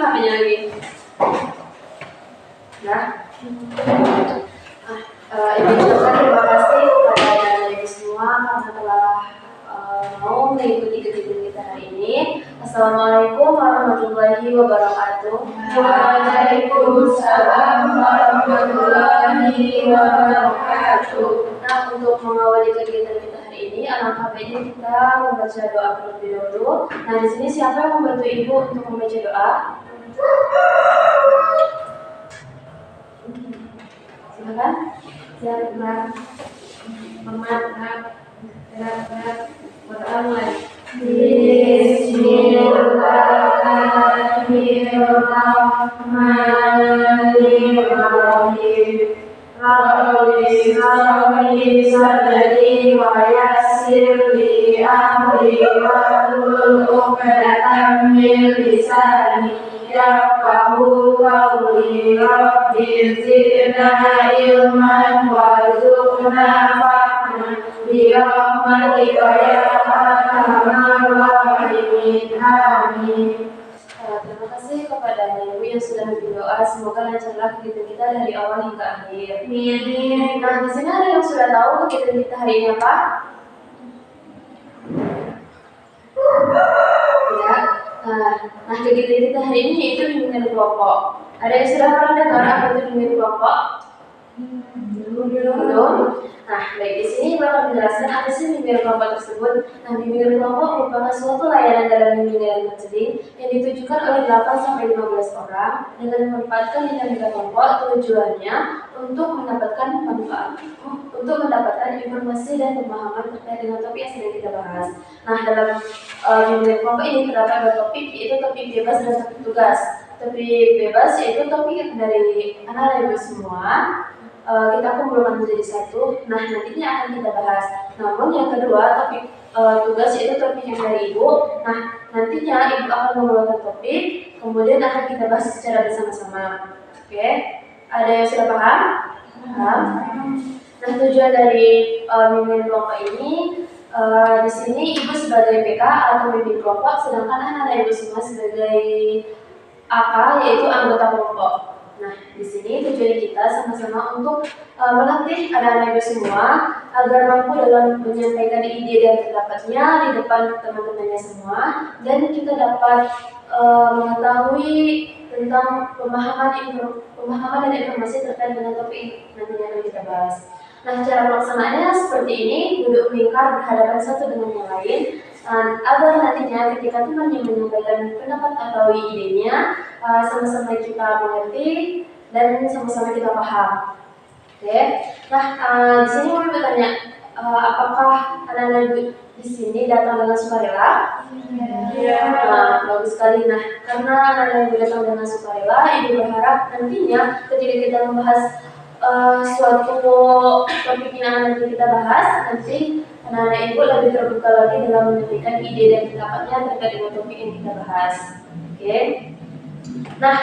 HP-nya lagi. Nah, Ibu ucapkan terima kasih kepada Ibu semua karena telah mau mengikuti kegiatan kita hari ini. Assalamualaikum warahmatullahi wabarakatuh. Waalaikumsalam warahmatullahi wabarakatuh. Nah, untuk mengawali kegiatan kita hari ini, alangkah baiknya kita membaca doa terlebih dahulu. Nah, di sini siapa yang membantu Ibu untuk membaca doa? Silakan. Silakan. Bismillahirrahmanirrahim. Rabbi shrah li sadri wa yassir li amri wahlul 'uqdatam min lisani yafqahu qawli. Rabbi zidna ilman warzuqna fahma birahmatika ya arhamar rahimin. Amin. Terima kasih kepada Ibu yang sudah berdoa. Semoga lancarlah kegiatan kita dari awal hingga akhir. Amin. Nah, di sini ada yang sudah tahu kegiatan kita hari ini apa? Ya. Nah, kegiatan kita hari ini yaitu bimbingan kelompok. Ada yang sudah pernah dengar apa itu bimbingan kelompok? Belum. Nah, baik, di sini Ibu akan menjelaskan apa sih bimbingan kelompok tersebut. Nah, bimbingan kelompok merupakan suatu layanan dalam bimbingan konseling yang ditujukan oleh 8-15 orang dengan memanfaatkan dinamika kelompok. Tujuannya untuk mendapatkan manfaat, untuk mendapatkan informasi dan pemahaman terkait dengan topik yang sedang kita bahas. Nah, dalam bimbingan kelompok ini terdapat dua topik, yaitu topik bebas dan topik tugas. Topik bebas yaitu topik dari anak Ibu semua. Kita kumpulkan menjadi satu. Nah, nantinya akan kita bahas. Namun yang kedua, topik tugas yaitu topik yang dari Ibu. Nah, nantinya Ibu akan mengeluarkan topik, kemudian akan kita bahas secara bersama-sama. Oke? Ada yang sudah paham? Paham? Nah, tujuan dari bimbingan kelompok ini, di sini Ibu sebagai PK atau pemimpin kelompok, sedangkan anak-anak Ibu semua sebagai AK, yaitu anggota kelompok. Nah, di sini tujuan kita sama-sama untuk melatih anak-anak Ibu semua agar mampu dalam menyampaikan ide dan pendapatnya di depan teman-temannya semua, dan kita dapat mengetahui tentang pemahaman dan informasi terkait dengan topik nantinya akan kita bahas. Nah, cara pelaksanaannya seperti ini: duduk melingkar berhadapan satu dengan yang lain, agar nantinya ketika teman yang menyampaikan pendapat atau idenya, sama-sama kita mengerti dan sama-sama kita paham. Oke. Nah, di sini mau bertanya, apakah anak-anak di sini datang dengan sukarela? Iya. Nah, bagus sekali. Nah, karena anak-anak datang dengan sukarela, Ibu berharap nantinya ketika kita membahas suatu topik yang nanti kita bahas, nanti anak-anak Ibu lebih terbuka lagi dalam menyampaikan ide dan pendapatnya terkait dengan topik yang kita bahas. Oke. Nah,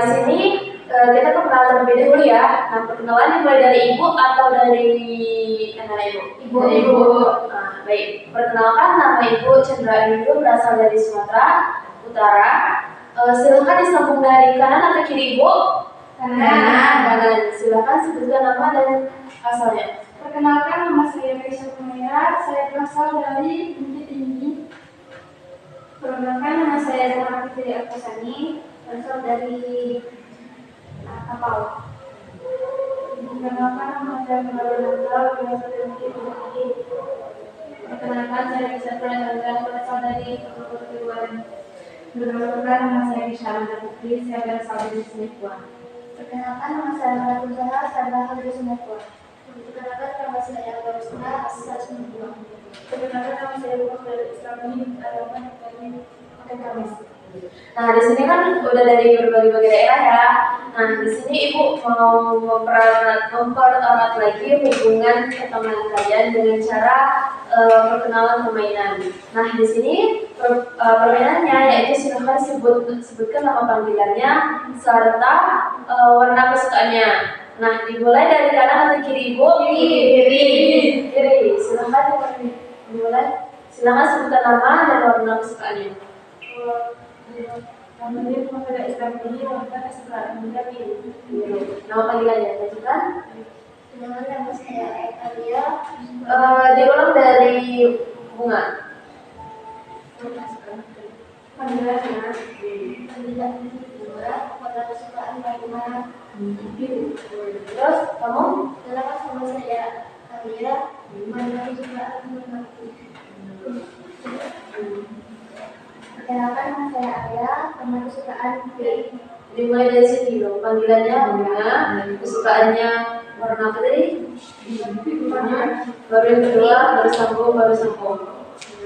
di sini kita perkenalan terlebih dahulu ya. Nah, perkenalan dimulai dari Ibu atau dari anak-anak Ibu? Ibu. Nah, baik. Perkenalkan, nama Ibu Chandra Ibu, berasal dari Sumatera Utara. Silakan disambung dari kanan atau kiri Ibu? Kanan. Silakan sebutkan nama dan asalnya. Perkenalkan, nama saya Keisha Kumera, saya berasal dari Bukit Tinggi. Perkenalkan, nama saya Zahra Fitri Akasani, berasal dari Kapau. Perkenalkan, nama saya Mengalir Nazar, berasal dari Bukit Tinggi. Perkenalkan, saya Bisa Pradana, berasal dari Kabupaten Kebuan. Perkenalkan, nama saya Kisha Putri, saya berasal dari Semepuan. Perkenalkan, nama saya Mara Uzaha, saya berasal dari Semepuan. Perkenalkan, nama saya Agustina, asal Semepuan. Perkenalkan, nama saya Bukan dari Islami, agama dan pakai kamis. Nah, di sini kan udah dari berbagai daerah ya. Nah, di sini Ibu mau mempererat lagi hubungan pertemanan kalian dengan cara perkenalan permainan. Nah, di sini permainannya yaitu silakan sebutkan nama panggilannya serta warna kesukaannya. Nah, dimulai dari kanan atau kiri Ibu? Kiri. Silakan dimulai. Silakan sebutkan nama dan warna kesukaannya. Kemudian kepada Islam ini wanita kesukaan biru. Nama panggilannya tunjukkan. Nama saya Alia. Diulang dari bunga. Panggilannya dua pada kesukaan bagaimana biru. Terus kamu? Kenapa sama saya Alia? Mana kesukaan Kenapa saya Alia? Teman kesukaan biru. Dimulai dari sini dong. Panggilannya bunga. Kesukaannya warna apa tadi? Baru yang kedua, baru sambung.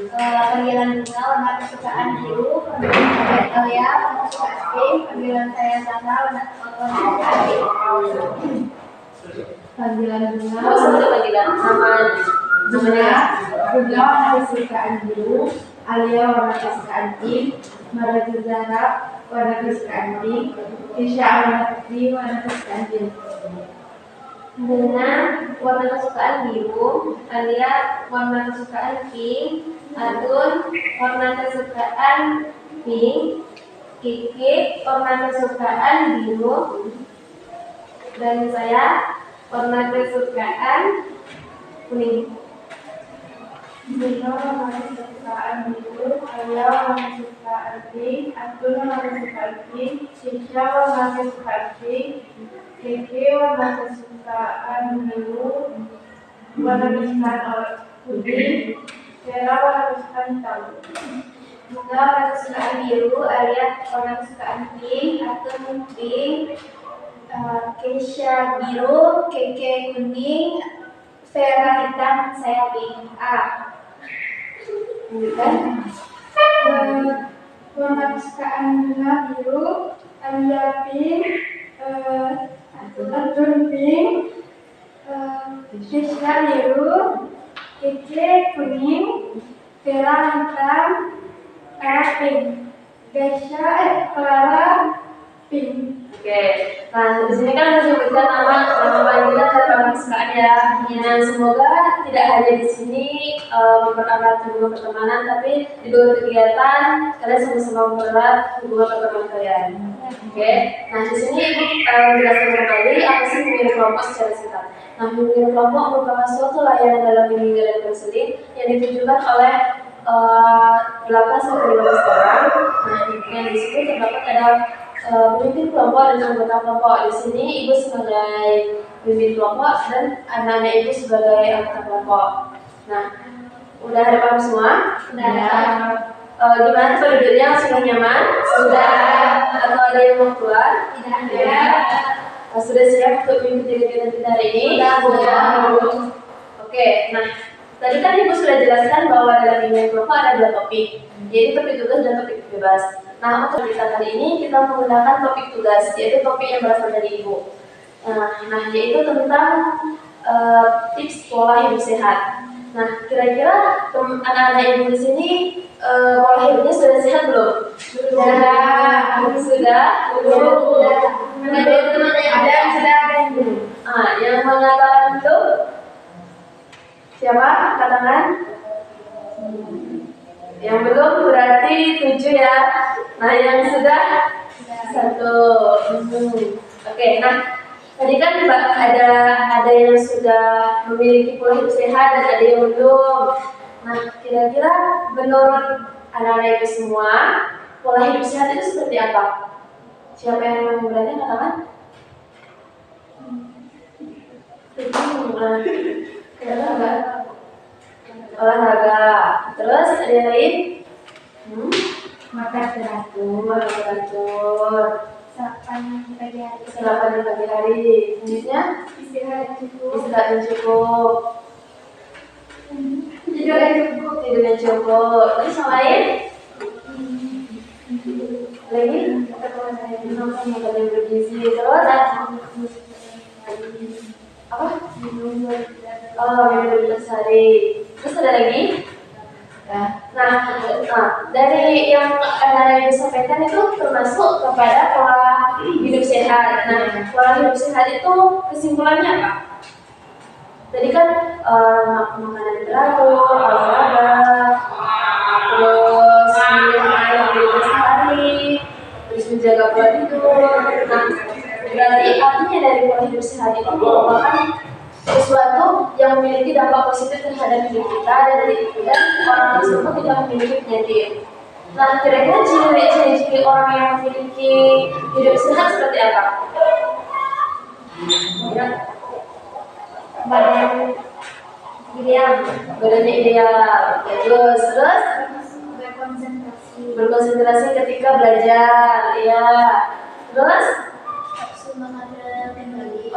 Panggilan bunga warna kesukaan biru. Panggilan saya Alia warna kesukaan pink. Panggilan saya Sandra warna kesukaan pink. Panggilan bunga Terus ada panggilan namanya. bunga warna kesukaan biru. Alia warna kesukaan pink. Mara Zara warna kesukaan pink. Kisha warna putih warna kesukaan pink. Bunga warna kesukaan biru, Alia warna kesukaan pink, Adun warna kesukaan pink, Kiki warna kesukaan biru, dan saya warna kesukaan kuning. Bunga warna kesukaan biru, Alia warna kesukaan pink, Adun warna kesukaan pink, Kisha warna kesukaan pink, Kiki warna kesukaan biru, warna kesukaan putih, Vera warna kesukaan hitam. Bunga warna kesukaan biru, Alia warna kesukaan pink, Adun pink, Keisha biru, Keke kuning, Vera hitam, saya pink. Bukan? Warna kesukaan bunga biru, Alia pink, Adun pink, Kisha biru, Keke kuning, Vera hitam, pink, Clara pink. Oke, nah di sini kan disebutkan nama panggilan dan nama kesukaan ya. Nah, semoga tidak hanya di sini mempererat hubungan pertemanan, tapi di dua kegiatan kalian sama-sama mempererat hubungan pertemanan kalian. Oke, nah di sini ibu menjelaskan kembali apa sih bimbingan kelompok secara singkat. Nah, bimbingan kelompok merupakan suatu layanan dalam bimbingan dan konseling yang ditujukan oleh 8 sampai 15 orang. Nah, yang di sini terdapat ada pemimpin kelompok dan anggota kelompok. Di sini ibu sebagai pemimpin kelompok dan anak-anak ibu sebagai anggota kelompok. Nah, udah ada paham semua? Sudah. Gimana penduduknya sudah nyaman? Sudah. Atau ada yang mau keluar? Tidak. Sudah siap untuk mengikuti kegiatan kita hari ini? Sudah. Oke, nah tadi kan ibu sudah jelaskan bahwa dalam bimbingan kelompok ada 2 topik, yaitu topik tugas dan topik bebas. Nah, untuk kita kali ini kita menggunakan topik tugas, yaitu topik yang berasal dari ibu. Nah, yaitu tentang tips pola hidup sehat. Nah, kira-kira anak-anak ibu di sini pola hidupnya sudah sehat belum? Sudah. Ada yang teman yang ada yang sudah, ada yang belum. Yang mengatakan itu siapa? Katakan. Yang belum berarti 7 ya. Nah, yang sudah 1. Oke, nah tadi kan ada yang sudah memiliki pola hidup sehat dan ada yang belum. Nah, kira-kira menurut anak-anak itu semua pola hidup sehat itu seperti apa? Siapa yang berani katakan? Olahraga. Terus ada yang lain? Makan teratur. Sarapan pagi hari. Sarapan di pagi hari. Selanjutnya Istirahat cukup. istirahat yang cukup. Tidur yang cukup. Tidur yang cukup. Terus yang lain? Lagi? Makan yang bergizi. Terus apa? Minum 2 liter sehari. Terus ada lagi? Nah, dari yang ibu sampaikan itu termasuk kepada pola hidup sehat. Nah, pola hidup sehat itu kesimpulannya apa? Tadi kan makanan teratur, olahraga, terus minum air 2 liter sehari, menjaga pola tidur. Nah, berarti artinya dari pola hidup sehat itu merupakan sesuatu yang memiliki dampak positif terhadap hidup kita dan orang tersebut tidak memiliki penyakit. Nah, kira-kira ciri-ciri orang yang memiliki hidup sehat seperti apa? Ya. Badannya ideal, terus berkonsentrasi ketika belajar, ya. Terus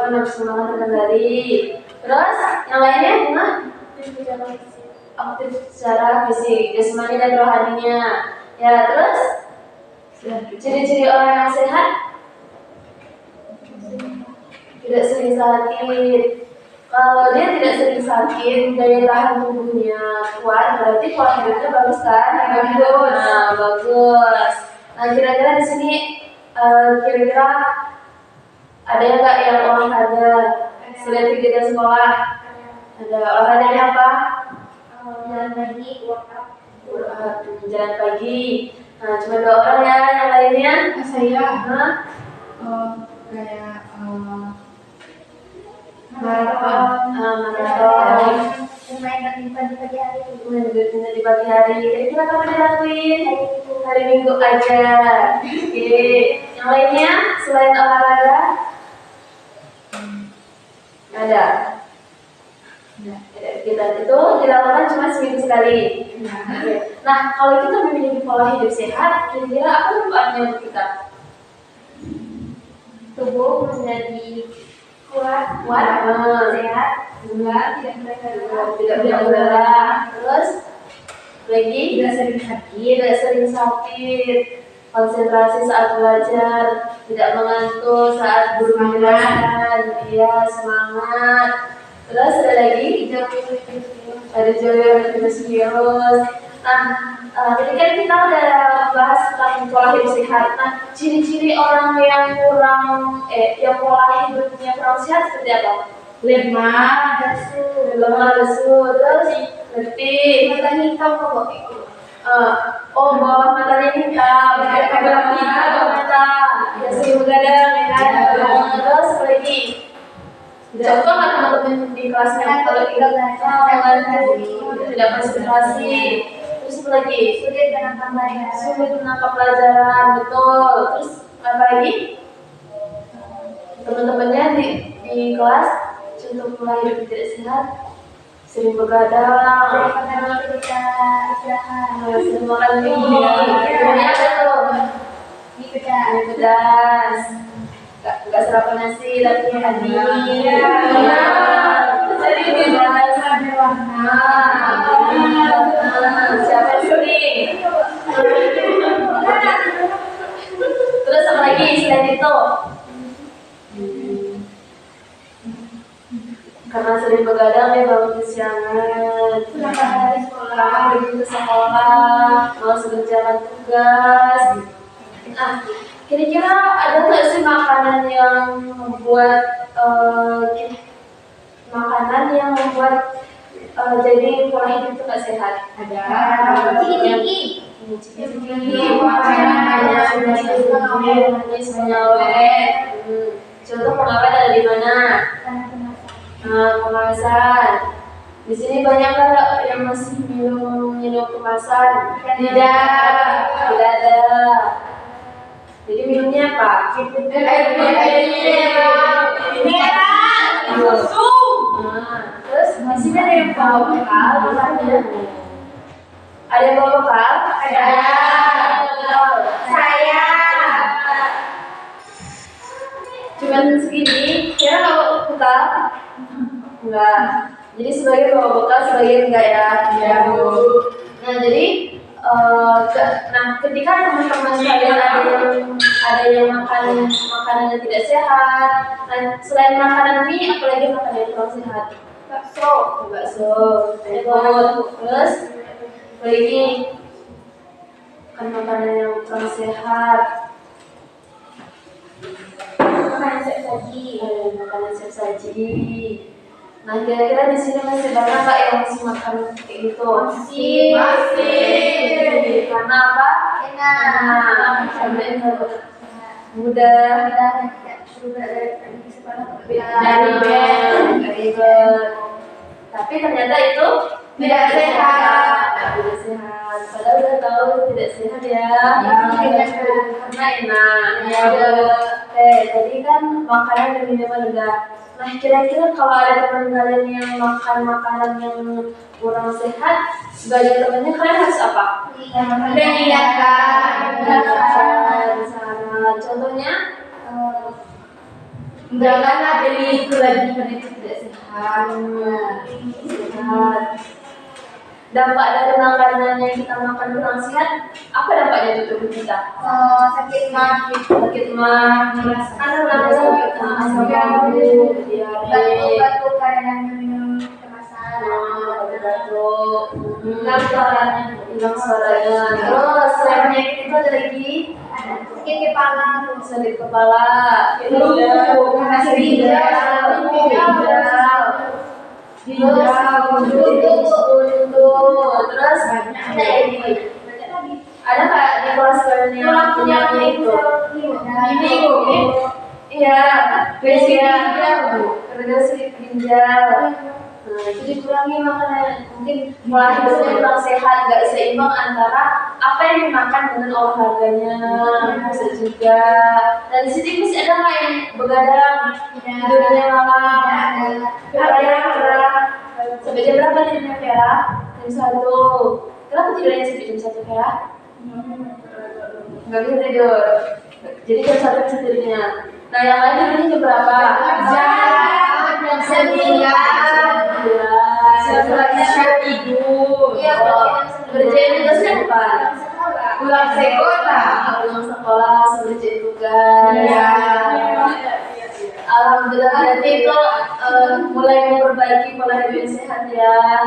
nafsu makan terkendali. Terus yang lainnya gimana? Aktif secara fisik, jasmani dan rohaninya. Ya, terus ciri-ciri orang yang sehat tidak sering sakit. Kalau dia tidak sering sakit, daya tahan tubuhnya kuat, berarti pola hidupnya bagus kan? Bagus. Nah, bagus. Nah, kira-kira di sini kira-kira ada nggak yang olahraga selain kegiatan sekolah? Ada olahraganya apa? Jalan pagi, workout. Jalan pagi. Nah, cuma 2 orang ya, yang lainnya? Saya Hah? kayak maraton. main badminton di pagi hari. Main badminton di pagi hari. Kira-kira kamu dilakuin hari Minggu aja. Oke. Yang lainnya selain olahraga? Ada. Kita itu dilakukan cuma seminggu sekali. Oke. Nah, kalau kita memiliki pola hidup sehat, kira-kira apa manfaatnya untuk kita? Tubuh menjadi kuat, sehat, tidak berdarah. Terus lagi tidak sering sakit, konsentrasi saat belajar, tidak mengantuk saat bermain, ya semangat. Terus ada lagi ada jauh virus. Nah, tadi kan kita udah bahas tentang pola hidup sehat. Nah, ciri-ciri orang yang yang pola hidupnya kurang sehat seperti apa? lemah, Lesu, terus letih, matanya hitam kok. bawah matanya hitam, belah hitam bawah mata, ya sering begadang, ya kan? Terus apa lagi? Contoh nggak teman-teman di kelasnya kalau tidak konsentrasi, terus apa lagi? Sulit menangkap pelajaran, betul. Terus apa lagi? Teman-temannya di kelas contoh pola hidup tidak sehat, sering begadang, sering makan mie, kemudian apa tuh? Mie pedas, nggak sarapan nasi tapi hadi, jadi pedas, siapa yang sering? Terus apa lagi selain itu? Karena sering begadang dia bangun kesiangan, pergi ke sekolah, malas mengerjakan tugas. Nah, kira-kira ada nggak sih makanan yang membuat jadi pola hidup itu nggak sehat? Ada. Contoh pengawet ada di mana? Kemasan. Di sini banyak nggak yang masih minum kemasan? Tidak ada. Jadi minumnya apa? Air mineral. Terus di sini ada yang bawa bekal, ada yang bawa bekal? Ada. Saya Cuman segini, kira nggak bawa bekal? Enggak. Jadi sebagian bawa bekal, sebagian enggak ya? Iya, Bu. Nah, jadi ketika teman-teman sekalian ada yang makan makanan yang tidak sehat, nah selain makanan mie, apalagi makanan yang kurang sehat? Bakso, terus lagi makan makanan yang kurang sehat. Makanan siap saji. Nah, kira-kira di sini masih banyak nggak yang masih makan kayak gitu? Masih. Karena apa? Enak. Karena enak. mudah, dan tidak juga dari sekolah dari band, tapi ternyata itu Tidak sehat. Tidak sehat. Padahal udah tahu tidak sehat ya. Karena enak. Ya udah. Tadi kan makanan dan minuman udah. Nah, kira-kira kalau ada teman kalian yang makan makanan yang kurang sehat, sebagai temannya kalian harus apa? Mengingatkan. Saran. Contohnya, Janganlah beli itu lagi karena itu tidak sehat. sehat. Dampak dari makanan yang kita makan kurang sehat, apa dampaknya untuk tubuh kita? Sakit mah, Sakit mah, asam asam lambung, diare, batuk karena minum kemasan, batuk, hilang suaranya. hilang suaranya. Terus selain penyakit itu ada lagi Sakit kepala, sakit kepala, sakit terus ada nggak di kelas kalian yang punya itu? Iya, regasi ginjal. Nah, itu dikurangi makanan, mungkin pola hidupnya kurang sehat, nggak seimbang antara apa yang dimakan dengan olahraganya, bisa juga. Dan di sini masih ada nggak yang begadang, tidurnya malam? Vera sampai jam berapa tidurnya Vera? Jam 1. Kenapa tidurnya sampai jam 1 Vera? Nggak bisa tidur. Jadi jam 1 bisa tidurnya. Nah, yang lain tidurnya jam berapa? jam 9. Setelah tidur. Iya, kerjain tugasnya apa? pulang sekolah. Pulang sekolah, kerjain tugas. Iya. Alhamdulillah berarti itu mulai memperbaiki pola hidup yang sehat ya.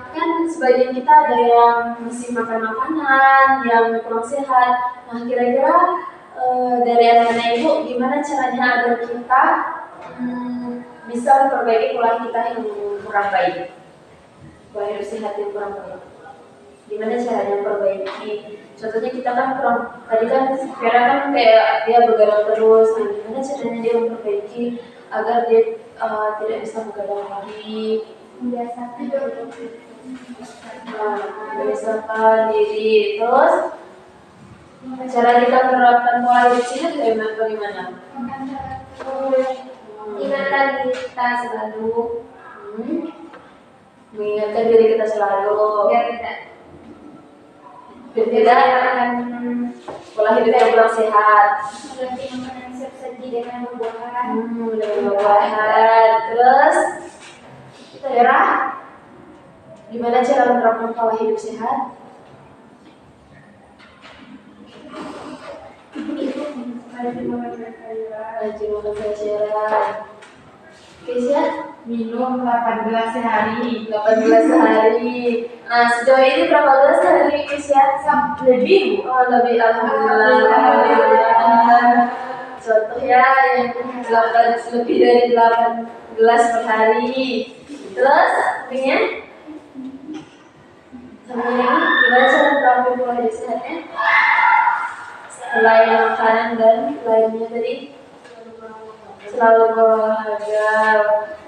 Kan sebagian kita ada yang masih makan makanan yang kurang sehat. Nah, kira-kira dari anak-anak ibu gimana caranya agar kita bisa memperbaiki pola kita yang kurang baik, pola hidup sehat yang kurang baik? Gimana caranya memperbaiki? Contohnya kita kan kurang, tadi kan Vera kan kayak dia begadang terus. Nah, gimana caranya dia memperbaiki agar dia tidak bisa begadang lagi? Membiasakan diri. Terus cara kita menerapkan pola hidup sehat bagaimana? Ingatkan diri kita selalu, mengingatkan diri kita selalu biar tidak pola hidup yang kurang sehat. mengganti makanan siap saji dengan buah-buahan. Dengan buah-buahan. Terus Vera, gimana cara menerapkan pola hidup sehat? Rajin makan sayuran. Keisha, Minum 8 gelas sehari. 8 gelas sehari. Nah, sejauh ini berapa gelas sehari Keisha? Lebih. Oh, lebih, alhamdulillah. Contoh ya, yang 8, lebih dari 8 gelas per hari. Terus, ini sama ini, gimana cara menerapkan pola hidup sehatnya? Selain makanan dan lainnya tadi, selalu berolahraga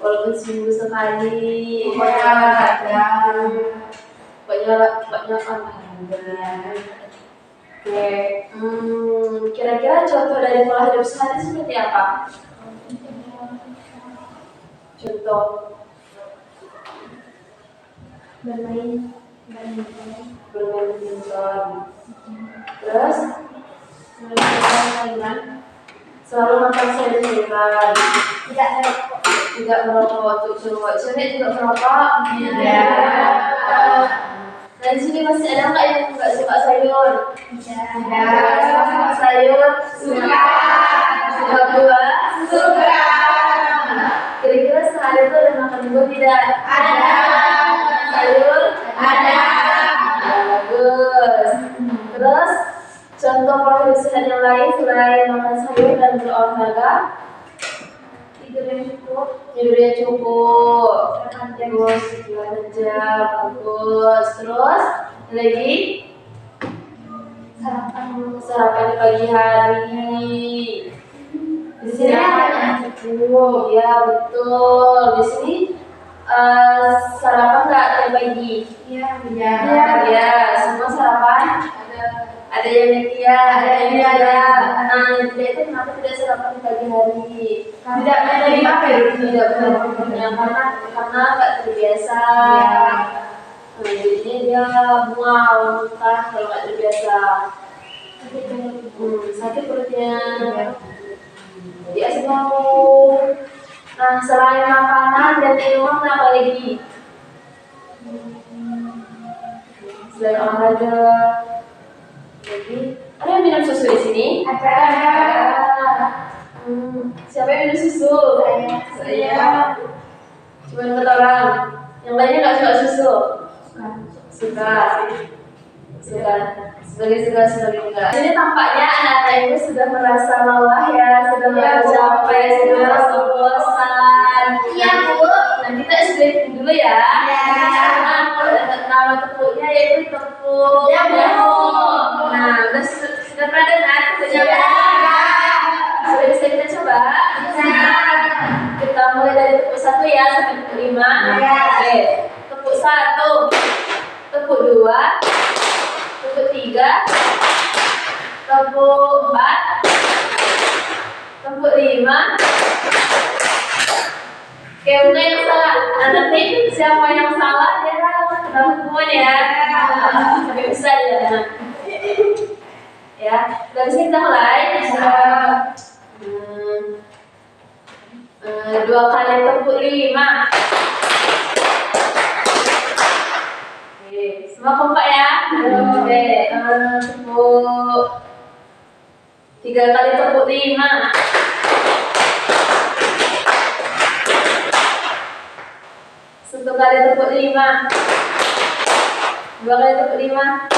walaupun seminggu sekali. Olahraga. Banyak olahraga. Oke, kira-kira contoh dari pola hidup sehat itu seperti apa? Contoh Bermain. bermain badminton. Terus selalu makan sayur-sayuran. Tidak merokok untuk cowok. Cewek juga merokok. Iya. Dan di sini masih ada nggak yang nggak suka sayur? Tidak. Suka sayur? Suka. Suka buah? Suka. Kira-kira sehari itu ada makan buah tidak? Ada. Sayur? Ada. Bagus. Terus contoh pola hidup sehat yang lain selain makan sayur dan berolahraga? Tidurnya cukup. Terus 8 jam, bagus. Terus lagi Sarapan dulu. Sarapan di pagi hari. Di sini Sarapan. Iya betul. Di sini sarapan nggak tiap pagi? Iya, Iya, semua sarapan. Ada yang iya, ada yang tidak. Nah, yang tidak itu kenapa tidak sarapan di pagi hari? Tidak menerima apa ya? Tidak benar karena nggak terbiasa. Nah, jadinya dia mual, muntah kalau nggak terbiasa. Sakit perutnya. Dia mau. Nah, selain makanan dan minuman apa lagi? Selain olahraga. Lagi, ada yang minum susu di sini? Ada. Siapa yang minum susu? Saya. Cuma 4 orang. Yang lainnya nggak suka susu? Suka. Sebagai enggak. Ini tampaknya anak-anak ibu sudah merasa lelah ya, sudah merasa capek, sudah merasa bosan. Iya, Bu. Nah, kita istirahat dulu ya. Nama tepuknya yaitu tepuk jamu. Nah, sudah pernah dengar tepuk jamu? Sudah bisa kita coba? Bisa. Kita mulai dari tepuk 1 ya sampai tepuk 5. Oke. Tepuk 1, tepuk 2, tepuk 3, tepuk 4, tepuk 5. Oke, untuk yang salah. Nah, nanti siapa yang salah dia dapat hukuman ya. Sampai bisa ya. Ya, dari sini kita mulai. 2 kali tepuk 5. Oke, semua kompak ya. Oke, tepuk 3 kali tepuk 5. 1 kali tepuk 5. 2 kali tepuk 5.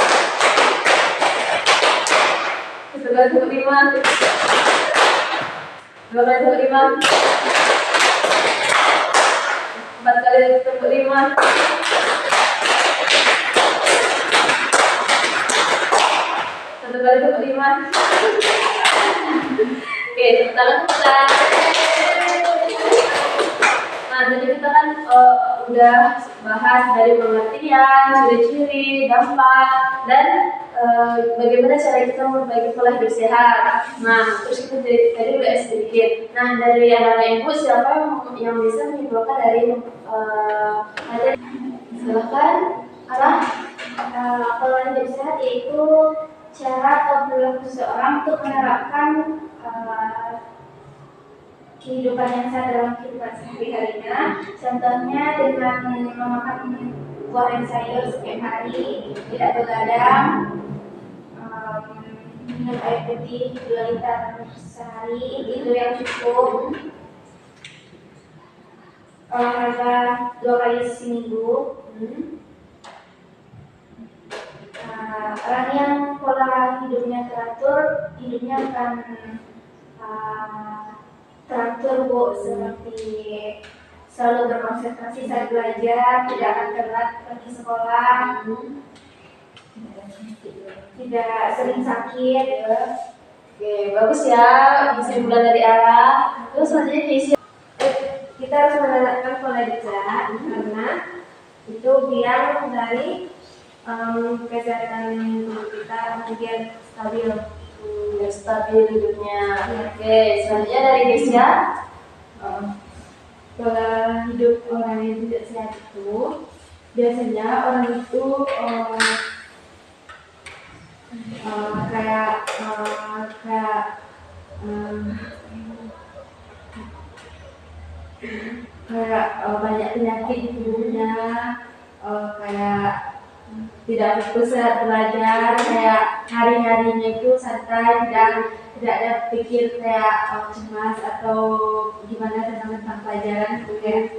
1 kali tepuk 5. 2 kali tepuk 5. 4 kali tepuk 5. 1 kali tepuk 5. Oke, tepuk tangan kita. Nah, tadi kita kan udah bahas dari pengertian, ciri-ciri, dampak, dan bagaimana cara kita memperbaiki pola hidup sehat. Nah, terus kita tadi udah sedikit. Nah, dari anak-anak ibu siapa yang bisa menyimpulkan dari materi? Silahkan, Arah. Pola hidup sehat yaitu cara atau perilaku seseorang untuk menerapkan kehidupan yang sehat dalam kehidupan sehari-harinya. Contohnya dengan memakan buah dan sayur setiap hari, tidak begadang, minum air putih 2 liter sehari, itu yang cukup. Olahraga 2 kali seminggu. Orang yang pola hidupnya teratur, hidupnya akan teratur, Bu, seperti selalu berkonsentrasi saat belajar, tidak akan telat pergi sekolah, tidak sering sakit. Oke, bagus ya, kesimpulan dari Arah. Terus selanjutnya diisi. Kita harus menerapkan pola hidup sehat karena itu biar dari kesehatan tubuh kita kemudian stabil. Biar stabil hidupnya. Oke, selanjutnya dari Desya. Pola hidup orang yang tidak sehat itu biasanya orang itu banyak penyakit di tubuhnya, kayak tidak fokus saat belajar, kayak hari-harinya itu santai, tidak ada pikir kayak cemas atau gimana tentang pelajaran, kayak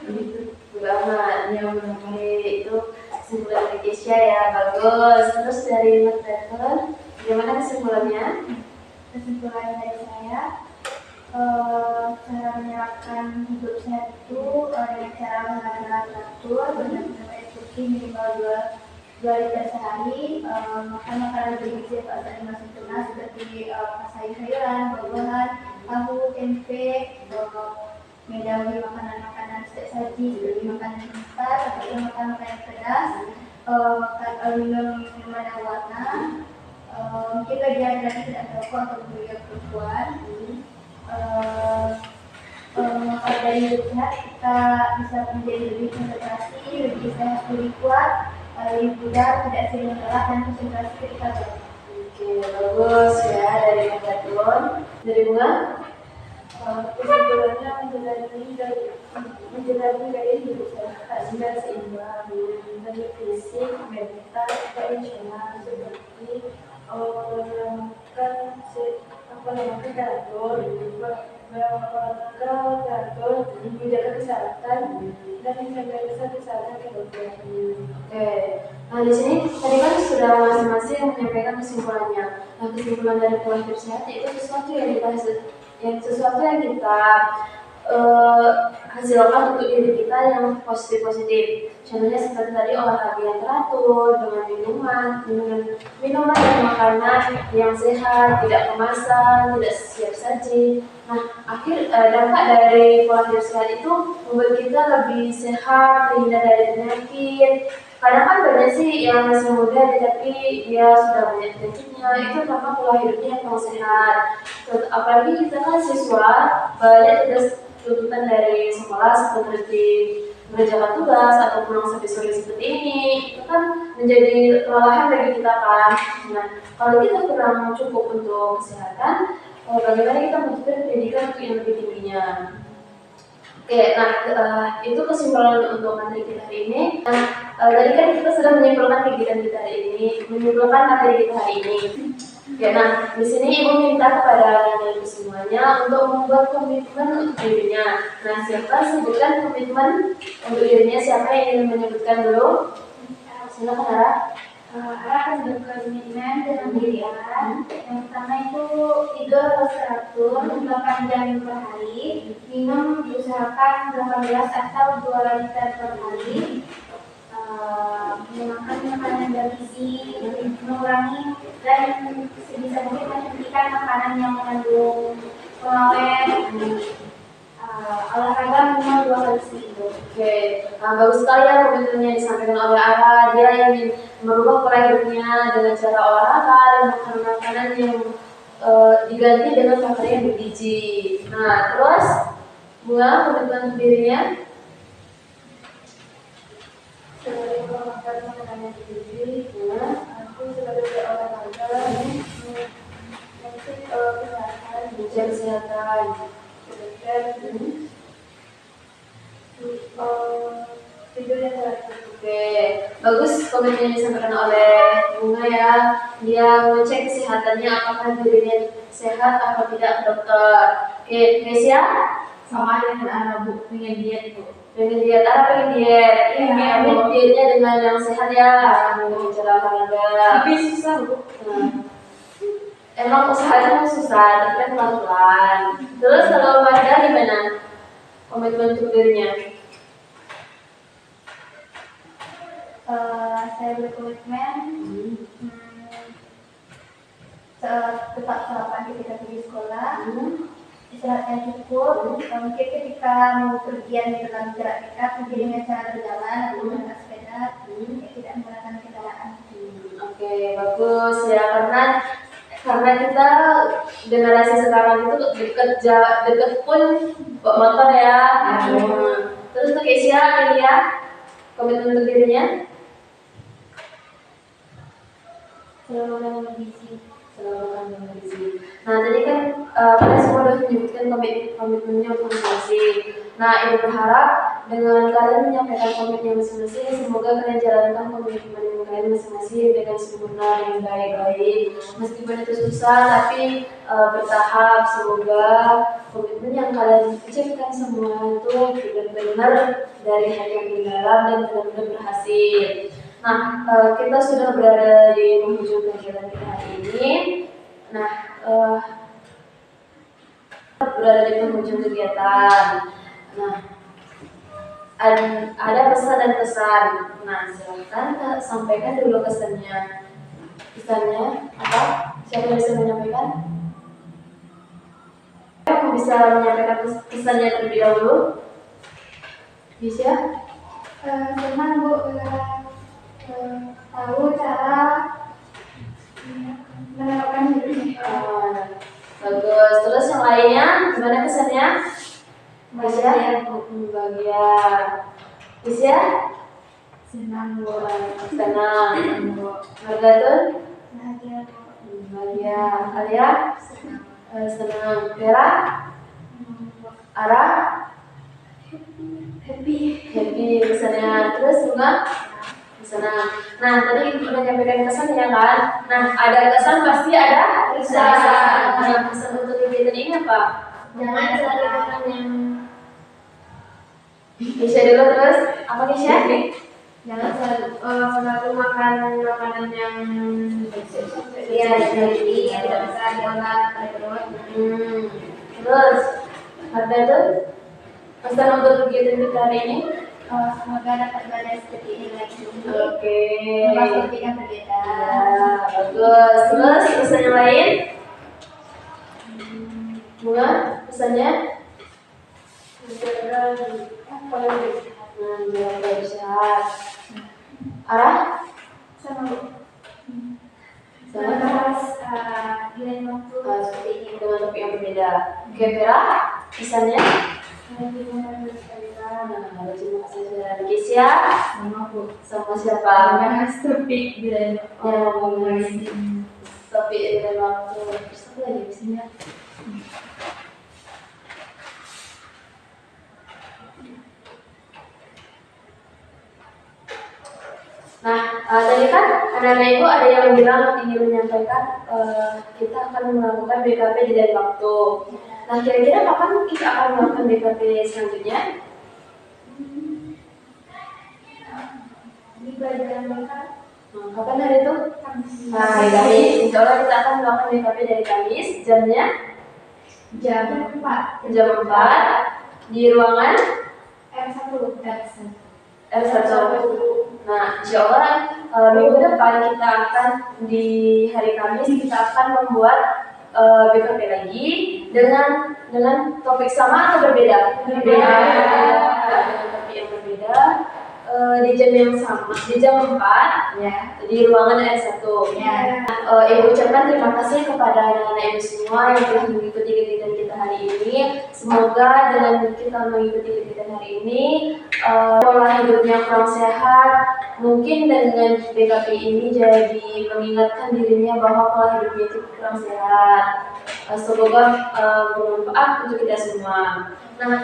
begitu. Banget, yang menarik itu kesimpulan dari Desya ya, bagus. Terus dari Mas Trevor, gimana kesimpulannya? Kesimpulan dari saya, cara menerapkan hidup sehat itu dengan cara olahraga teratur, benar-benar air putih minimal 2 liter sehari, makan makanan bergizi atau asam masuk tunas seperti sayur-sayuran, buah-buahan, tahu, tempe, menjauhi makanan-makanan saji seperti makanan instan ataupun makanan pedas, minum minuman yang warna, mungkin bagi laki-laki tidak merokok atau bagi perempuan. Maka dari hidupnya kita bisa menjadi lebih konsentrasi, lebih sehat, lebih kuat, lebih mudah, tidak sering lelah dan konsentrasi ketika belajar. Oke, bagus ya dari Kak Dari Bunga? Kesimpulannya menjalani gaya hidup sehat dan seimbang dari fisik, mental, emosional seperti melakukan teratur, menjaga kesehatan dan menjaga kesehatan keluarga. Oke, nah di sini tadi kan sudah masing-masing menyampaikan kesimpulannya. Nah kesimpulan dari pola hidup sehat itu sesuatu yang kita hasilkan untuk diri kita yang positif. Contohnya seperti tadi olahraga yang teratur dengan minuman dan makanan yang sehat, tidak kemasan, tidak siap saji. Nah, dampak dari pola hidup sehat itu membuat kita lebih sehat, terhindar dari penyakit. Kadang kan banyak sih yang masih muda tapi dia sudah banyak penyakitnya, itu karena pola hidupnya yang kurang sehat. Apalagi kita kan siswa, banyak tuntutan dari sekolah seperti mengerjakan tugas atau pulang sampai sore seperti ini, itu kan menjadi kelelahan bagi kita kan. Nah, kalau kita kurang cukup untuk kesehatan, bagaimana kita melanjutkan pendidikan untuk yang lebih tingginya. Oke, nah itu kesimpulan untuk materi kita hari ini. Nah, tadi kan kita sudah menyimpulkan kegiatan kita hari ini, menyimpulkan materi kita hari ini. Oke, nah di sini ibu minta kepada kalian semuanya untuk membuat komitmen untuk dirinya. Nah, siapa sebutkan komitmen untuk dirinya? Siapa yang ingin menyebutkan dulu? Silakan Ara. Ara akan berkomitmen dengan diri Ara. Yang pertama itu tidur harus teratur 8 jam per hari, minum diusahakan 18 atau 2 liter per hari, memakan makanan bergizi, mengurangi dan sebisa mungkin menghentikan makanan yang mengandung pengawet, olahraga minimal 2 kali seminggu. Oke, nah, bagus sekali ya komitmennya yang disampaikan oleh Ara. Dia ingin merubah pola hidupnya dengan cara olahraga dan makan makanan yang diganti dengan makanan yang bergizi. Nah, terus Bunga komitmen dirinya? Sebagai pemakan makanan yang bergizi, aku sebagai olahraga nanti Kesehatan. tidur yang teratur. Oke, bagus komitmen yang disampaikan oleh Bunga ya. Dia mengecek kesehatannya apakah dirinya sehat atau tidak ke dokter. Oke, Grecia? Sama dengan Ara, Bu, pengen diet, Bu. Pengen diet, pengen diet. Iya, Ini dietnya dengan yang sehat ya, dengan cara olahraga. Tapi susah, Bu. Emang usahanya susah, tapi kan pelan-pelan. Terus kalau Marga gimana? Komitmen untuk dirinya? Saya berkomitmen tetap sarapan ketika pergi sekolah, istirahat yang cukup, mungkin ketika mau pergian dalam jarak dekat mungkin dengan cara berjalan atau menggunakan sepeda, tidak menggunakan kendaraan. Oke, bagus ya, karena kita generasi sekarang itu deket pun bawa motor ya. Terus untuk Kesia ini ya, komitmen untuk dirinya? Selalu makan bergizi. Nah, tadi kan pada semua sudah menyebutkan komitmennya untuk masing-masing. Nah, ibu berharap dengan kalian menyampaikan komitmen masing-masing, semoga kalian jalankan komitmen kalian masing-masing dengan sempurna dan baik-baik. Meskipun itu susah, tapi bertahap. Semoga komitmen yang kalian ucapkan semua itu benar-benar dari hati yang mendalam dan benar-benar berhasil. Nah, kita sudah berada di penghujung kegiatan kita hari ini. Nah, berada di penghujung kegiatan. Nah, ada pesan dan pesan. Nah, silahkan sampaikan dulu pesannya. Pesannya apa? Siapa yang bisa menyampaikan? Kamu bisa menyampaikan pesannya terlebih dahulu? Bisa? Senang Bu tahu cara menerapkan hidup. Bagus. Terus yang lainnya, gimana kesannya? Bisa? Bahagia. Bisa? Senang Bu. Senang. Harga tuh? Bahagia Bu. Bahagia. Alia? Senang. Vera? Ara? Happy kesannya. Terus bunga? Senang. Nah, tadi udah nyampaikan kesan ya kan? Nah, ada kesan pasti ada pesan. Nah, pesan untuk kegiatan ini apa? Jangan selalu makan yang Kisha dulu terus. Apa Kisha? jangan selalu makan makanan yang Jadi yang tidak bisa diolah oleh perut. Terus ada tuh pesan untuk kegiatan kita hari ini. Semoga dapat belajar seperti ini lagi. Oke. Lepas topik yang berbeda. Ya, bagus. Terus pesan yang lain? Bunga, pesannya? Jaga sehat. Arah? Sama Bu. Sama Bahas giliran waktu seperti ini dengan topik yang berbeda. Oke, Vera, pesannya? Nah, terima kasih sudah Kisya. sama Bu. Sama siapa? Bahas topik giliran Topik dan waktu. Terus apa lagi bisanya? Nah, tadi kan anak-anak ibu ada yang bilang ingin menyampaikan kita akan melakukan BKP di lain waktu. Nah, kira-kira kapan kita akan melakukan BKP selanjutnya? Di pelajaran mereka Kapan hari itu? Nah, hari Kamis. Insya Allah kita akan melakukan BKP dari Kamis. Jamnya? jam 4 Jam 4 di ruangan R1 R1. Nah, insya Allah minggu depan kita akan di hari Kamis kita akan membuat BKP lagi dengan topik sama atau berbeda? Berbeda. Dengan topik yang berbeda di jam yang sama, di jam 4 ya. di ruangan R1. Ya. Ibu ucapkan terima kasih kepada anak-anak ibu semua yang telah mengikuti kegiatan kita hari ini. Semoga dengan kita mengikuti kegiatan hari ini, pola hidupnya kurang sehat. Mungkin dengan BKP ini jadi mengingatkan dirinya bahwa pola hidupnya itu kurang sehat. Semoga bermanfaat untuk kita semua. Nah,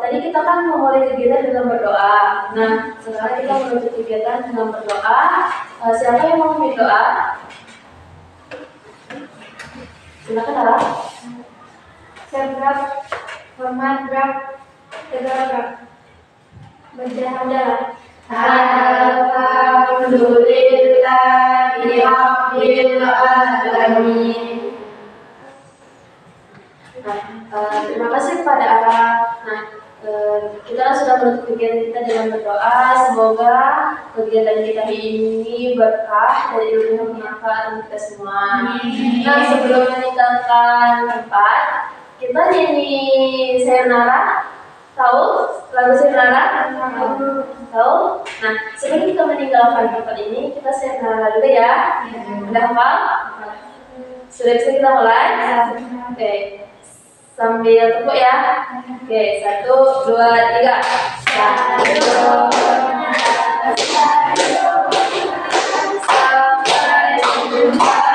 tadi kita kan memulai kegiatan dengan berdoa. Nah, sekarang kita menutup kegiatan dengan berdoa. Siapa yang mau berdoa? Silakan Ara. Sergap, hormat, grab, tegarap, berjalan. Alhamdulillahi Rabbil Alamin. Nah, terima kasih kepada Ara. Nah, kita sudah menutup kegiatan kita dengan berdoa. Semoga kegiatan kita ini berkah dan ilmu bermanfaat untuk kita semua. Nah, sebelum meninggalkan tempat, kita nyanyi sayonara. Tahu lagu sayonara? Tahu? Nah, sebelum kita meninggalkan tempat ini, kita sayonara dulu ya. Udah hafal? Sudah bisa kita mulai? Oke. Sambil tepuk ya. Oke, 1, 2, 3. Sampai jumpa.